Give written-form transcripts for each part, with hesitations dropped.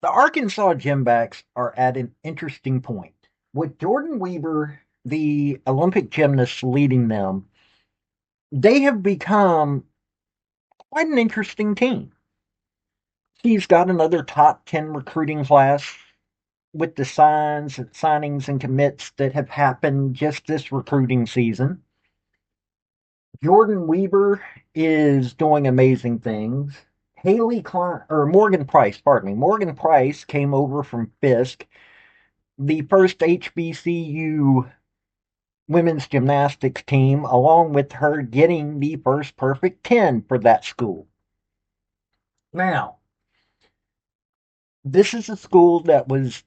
The Arkansas Gymbacks are at an interesting point. With Jordyn Wieber, the Olympic gymnast, leading them, they have become quite an interesting team. He's got another top 10 recruiting class with the signings and commits that have happened just this recruiting season. Jordyn Wieber is doing amazing things. Haley Klein or Morgan Price, pardon me. Morgan Price came over from Fisk, the first HBCU women's gymnastics team, along with her getting the first perfect 10 for that school. Now, this is a school that was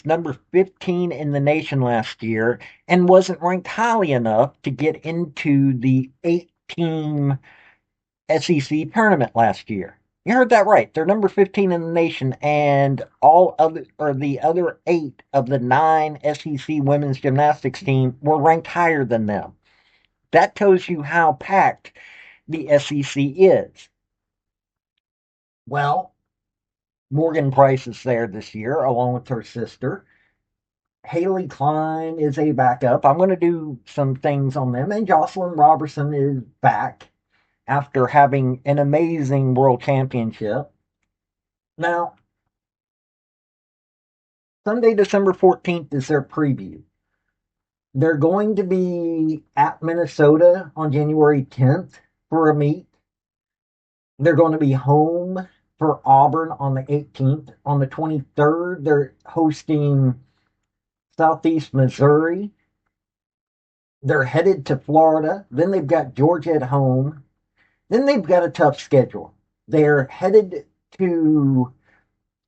number 15 in the nation last year and wasn't ranked highly enough to get into the 8-team SEC tournament last year. You heard that right. They're number 15 in the nation, and the other 8 of the 9 SEC women's gymnastics team were ranked higher than them. That tells you how packed the SEC is. Well, Morgan Price is there this year, along with her sister. Haley Klein is a backup. I'm going to do some things on them. And Jocelyn Robertson is back after having an amazing world championship. Now, Sunday, December 14th is their preview. They're going to be at Minnesota on January 10th for a meet. They're going to be home for Auburn on the 18th. On the 23rd, they're hosting Southeast Missouri. They're headed to Florida. Then they've got Georgia at home. Then they've got a tough schedule. They're headed to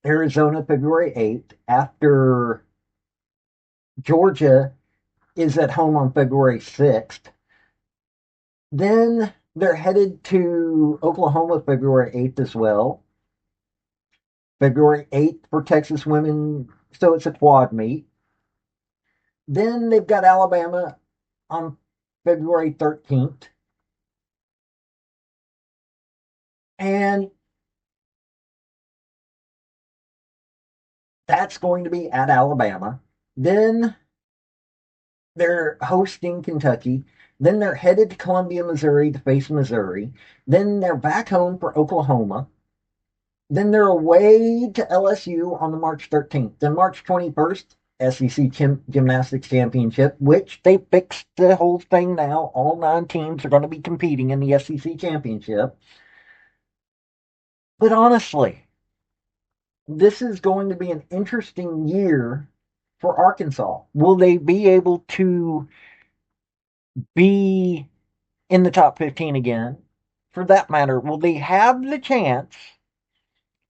Arizona February 8th after Georgia is at home on February 6th. Then they're headed to Oklahoma February 8th as well. February 8th for Texas women, so it's a quad meet. Then they've got Alabama on February 13th. And that's going to be at Alabama. Then they're hosting Kentucky. Then they're headed to Columbia, Missouri to face Missouri. Then they're back home for Oklahoma. Then they're away to LSU on the March 13th. Then March 21st, SEC Gymnastics Championship, which they fixed the whole thing now. All 9 teams are going to be competing in the SEC Championship. But honestly, this is going to be an interesting year for Arkansas. Will they be able to be in the top 15 again? For that matter, will they have the chance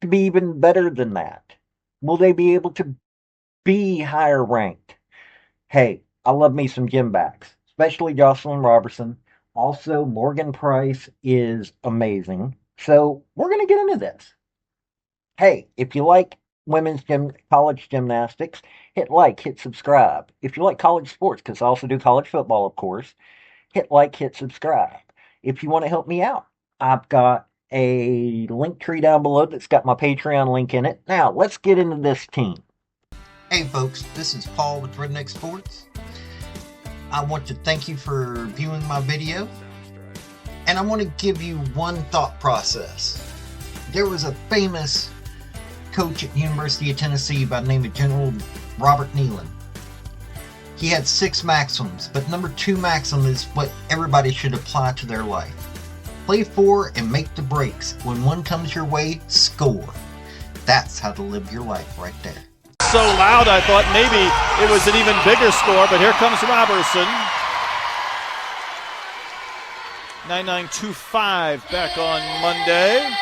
to be even better than that? Will they be able to be higher ranked? Hey, I love me some Gymbacks, especially Jocelyn Robertson. Also, Morgan Price is amazing. So we're going to get into this. Hey, if you like college gymnastics, hit like, hit subscribe. If you like college sports, because I also do college football, of course, hit like, hit subscribe. If you want to help me out, I've got a link tree down below that's got my Patreon link in it. Now, let's get into this team. Hey folks, this is Paul with Redneck Sports. I want to thank you for viewing my video, and I want to give you one thought process. There was a famous coach at the University of Tennessee by the name of General Robert Neyland. He had 6 maxims, but number 2 maxim is what everybody should apply to their life. Play for and make the breaks. When one comes your way, score. That's how to live your life right there. So loud, I thought maybe it was an even bigger score, but here comes Robertson. 9925 back on Monday.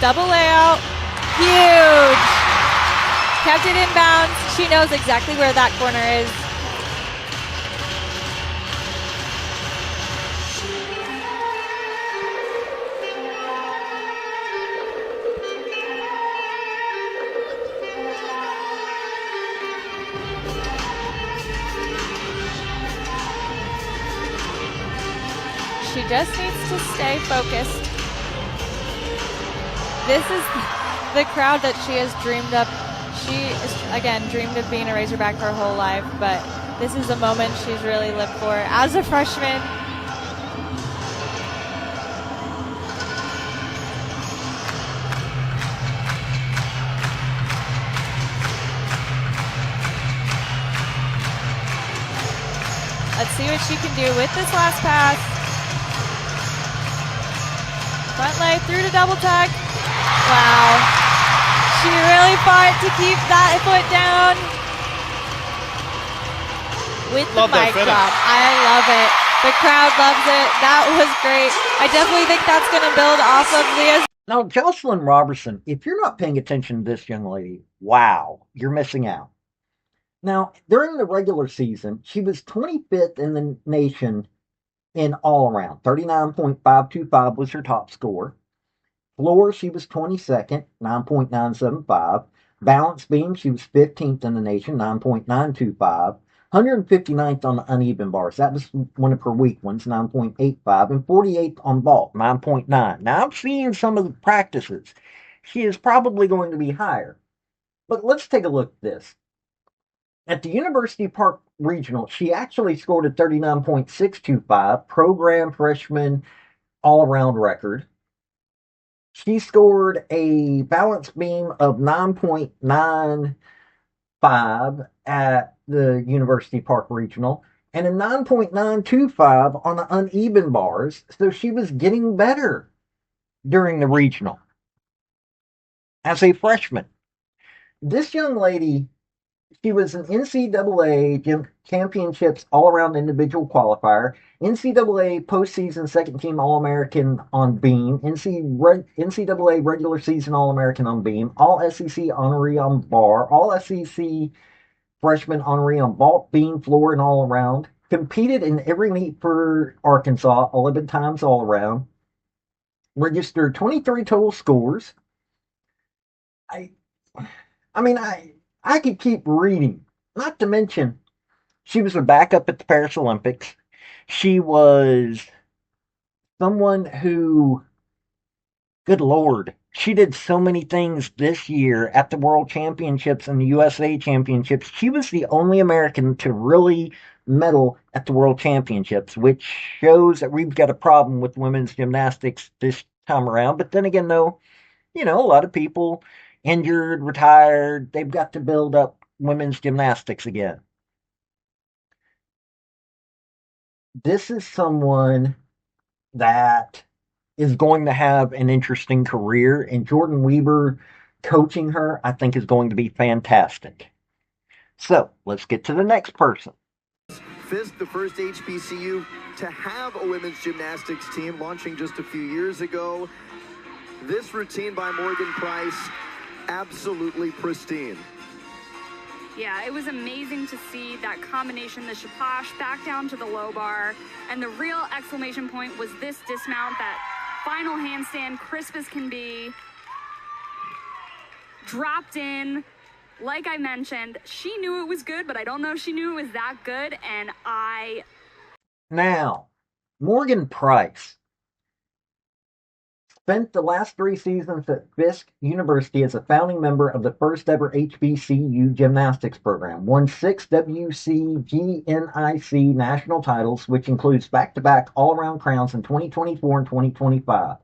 Double layout, huge. Kept it inbounds. She knows exactly where that corner is. She just needs to stay focused. This is the crowd that she has dreamed up. She has, again, dreamed of being a Razorback her whole life, but this is a moment she's really lived for as a freshman. Let's see what she can do with this last pass. Front leg through to double tuck. Wow. She really fought to keep that foot down. With the mic drop. I love it. The crowd loves it. That was great. I definitely think that's going to build off of Leah's. Now, Jocelyn Robertson, if you're not paying attention to this young lady, wow, you're missing out. Now, during the regular season, she was 25th in the nation in all-around. 39.525 was her top score. Floor, she was 22nd, 9.975. Balance beam, she was 15th in the nation, 9.925. 159th on the uneven bars. That was one of her weak ones, 9.85. And 48th on vault, 9.9. Now, I'm seeing some of the practices. She is probably going to be higher. But let's take a look at this. At the University Park Regional, she actually scored a 39.625, program freshman all-around record. She scored a balance beam of 9.95 at the University Park Regional and a 9.925 on the uneven bars, so she was getting better during the regional as a freshman. This young lady, she was an NCAA Championships all-around individual qualifier, NCAA postseason second-team All-American on beam, NCAA regular season All-American on beam, All-SEC honoree on bar, All-SEC freshman honoree on vault, beam, floor, and all-around. Competed in every meet for Arkansas, 11 times all-around. Registered 23 total scores. I could keep reading. Not to mention, she was a backup at the Paris Olympics. She was someone who, good Lord, she did so many things this year at the World Championships and the USA Championships. She was the only American to really medal at the World Championships, which shows that we've got a problem with women's gymnastics this time around. But then again, though, a lot of people injured, retired, they've got to build up women's gymnastics again. This is someone that is going to have an interesting career, and Jordyn Wieber coaching her, I think, is going to be fantastic. So, let's get to the next person. Fisk, the first HBCU to have a women's gymnastics team, launching just a few years ago. This routine by Morgan Price, absolutely pristine. Yeah, it was amazing to see that combination, the shapash back down to the low bar, and the real exclamation point was this dismount, that final handstand, crisp as can be, dropped in. Like I mentioned, she knew it was good, but I don't know if she knew it was that good, and Now, Morgan Price spent the last 3 seasons at Fisk University as a founding member of the first ever HBCU gymnastics program. Won 6 WCGNIC national titles, which includes back-to-back all-around crowns in 2024 and 2025.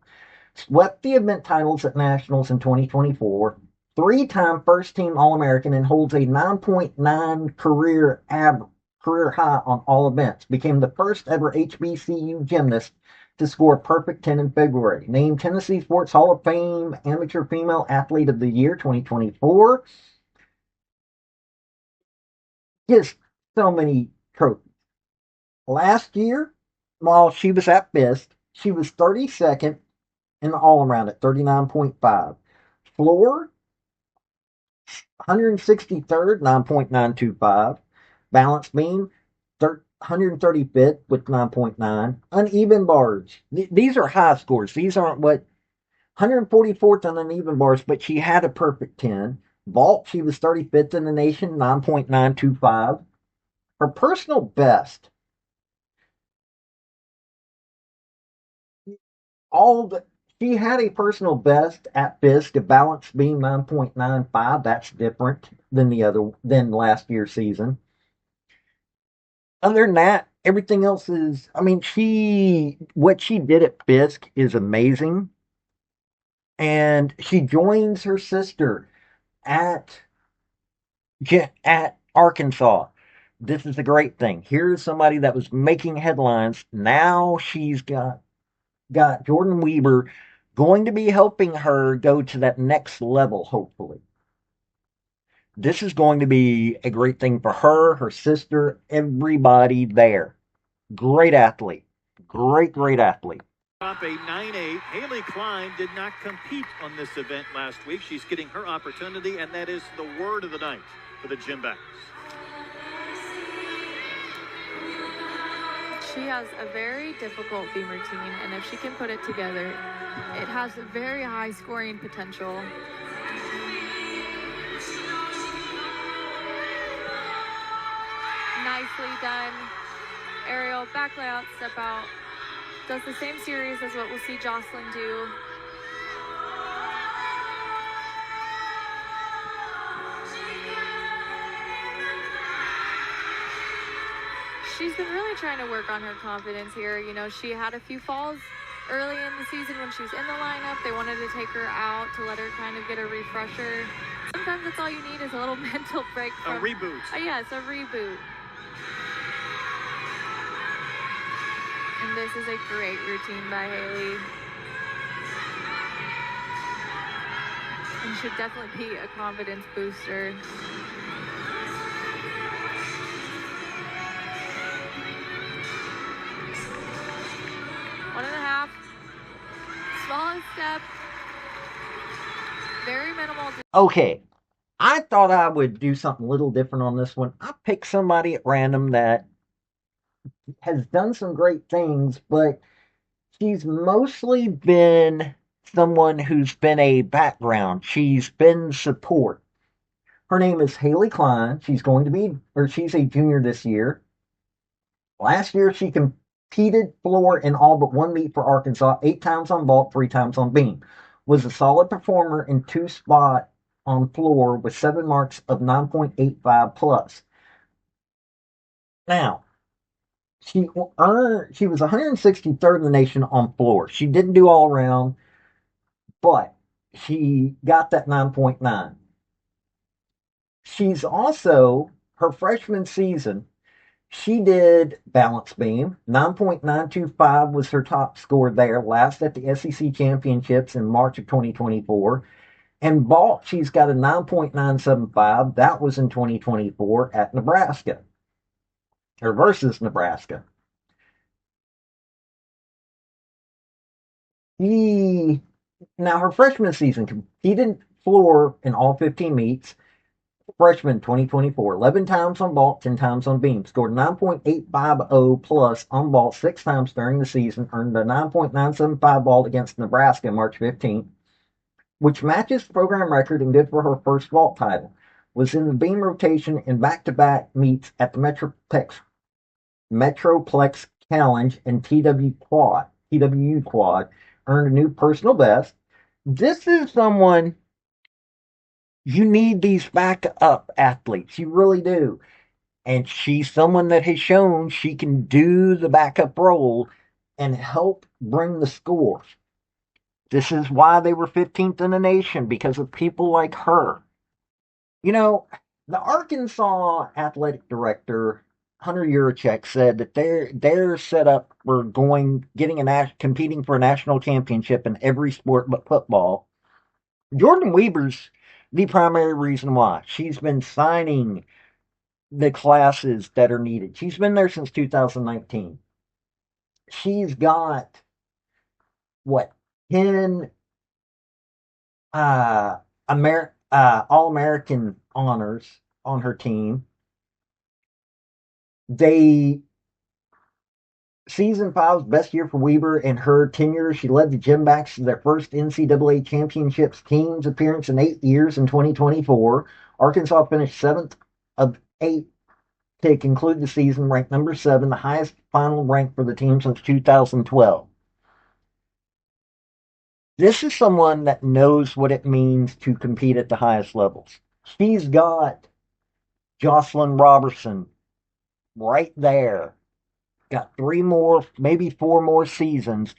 Swept the event titles at nationals in 2024. 3-time first-team All-American and holds a 9.9 career high on all events. Became the first ever HBCU gymnast to score a perfect 10 in February. Named Tennessee Sports Hall of Fame Amateur Female Athlete of the Year 2024. Just so many trophies. Last year, while she was at Fisk, she was 32nd in the all-around at 39.5. Floor, 163rd, 9.925. Balance beam, 135th with 9.9. Uneven bars. These are high scores. These aren't 144th on uneven bars, but she had a perfect 10. Vault, she was 35th in the nation, 9.925. Her personal best she had a personal best at Fisk, a balance beam 9.95. That's different than last year's season. Other than that, everything else is, I mean, what she did at Fisk is amazing. And she joins her sister at at Arkansas. This is a great thing. Here's somebody that was making headlines. Now she's got Jordyn Wieber going to be helping her go to that next level, hopefully. This is going to be a great thing for her, her sister, everybody there. Great athlete. Great athlete. Top a 9-8. Haley Klein did not compete on this event last week. She's getting her opportunity, and that is the word of the night for the Gymbacks. She has a very difficult beam routine, and if she can put it together, it has a very high scoring potential. Nicely done. Aerial, back layout, step out. Does the same series as what we'll see Jocelyn do. She's been really trying to work on her confidence here. You know, she had a few falls early in the season when she was in the lineup. They wanted to take her out to let her kind of get a refresher. Sometimes that's all you need is a little mental break. A reboot. Yes, a reboot. And this is a great routine by Haley. And should definitely be a confidence booster. One and a half. Smallest step. Very minimal. Okay. I thought I would do something a little different on this one. I picked somebody at random that has done some great things, but she's mostly been someone who's been a background. She's been support. Her name is Haley Klein. She's a junior this year. Last year, she competed floor in all but one meet for Arkansas, 8 times on vault, 3 times on beam. Was a solid performer in 2 spot on floor with 7 marks of 9.85 plus. Now, she was 163rd in the nation on floor. She didn't do all around, but she got that 9.9. She's also, her freshman season, she did balance beam. 9.925 was her top score there, last at the SEC Championships in March of 2024. And vault, she's got a 9.975. That was in 2024 at Nebraska, or versus Nebraska. Now, her freshman season, competed floor in all 15 meets. Freshman 2024, 11 times on vault, 10 times on beam. Scored 9.850 plus on vault 6 times during the season. Earned a 9.975 vault against Nebraska March 15th, which matches the program record and good for her first vault title. Was in the beam rotation in back-to-back meets at the Metroplex Challenge and TWU Quad. Earned a new personal best. This is someone, you need these backup athletes. You really do. And she's someone that has shown she can do the backup role and help bring the score. This is why they were 15th in the nation, because of people like her. You know, the Arkansas athletic director, Hunter Yurachek, said that they're set up for competing for a national championship in every sport but football. Jordyn Wieber's the primary reason why. She's been signing the classes that are needed. She's been there since 2019. She's got 10 All-American honors on her team. Season 5's best year for Wieber in her tenure. She led the Gymbacks to their first NCAA championships teams appearance in 8 years in 2024. Arkansas finished 7th of 8 to conclude the season, ranked number 7, the highest final rank for the team since 2012. This is someone that knows what it means to compete at the highest levels. She's got Jocelyn Robertson right there. Got 3 more, maybe 4 more seasons,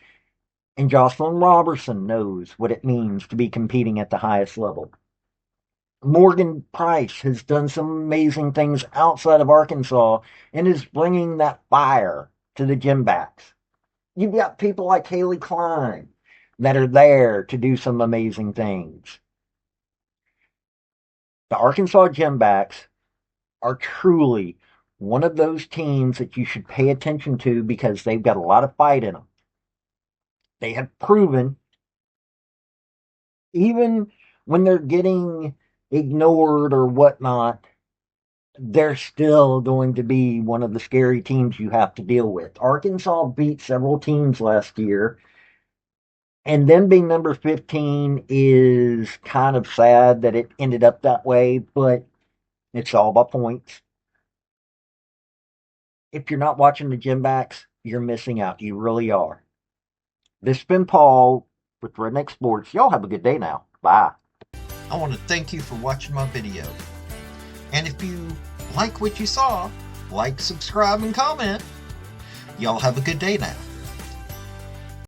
and Jocelyn Robertson knows what it means to be competing at the highest level. Morgan Price has done some amazing things outside of Arkansas and is bringing that fire to the Gymbacks. You've got people like Haley Klein that are there to do some amazing things. The Arkansas Gymbacks are truly one of those teams that you should pay attention to because they've got a lot of fight in them. They have proven, even when they're getting ignored or whatnot, they're still going to be one of the scary teams you have to deal with. Arkansas beat several teams last year, and them being number 15 is kind of sad that it ended up that way, but it's all by points. If you're not watching the Gymbacks, you're missing out. You really are. This has been Paul with Redneck Sports. Y'all have a good day now. Bye. I want to thank you for watching my video. And if you like what you saw, like, subscribe, and comment. Y'all have a good day now.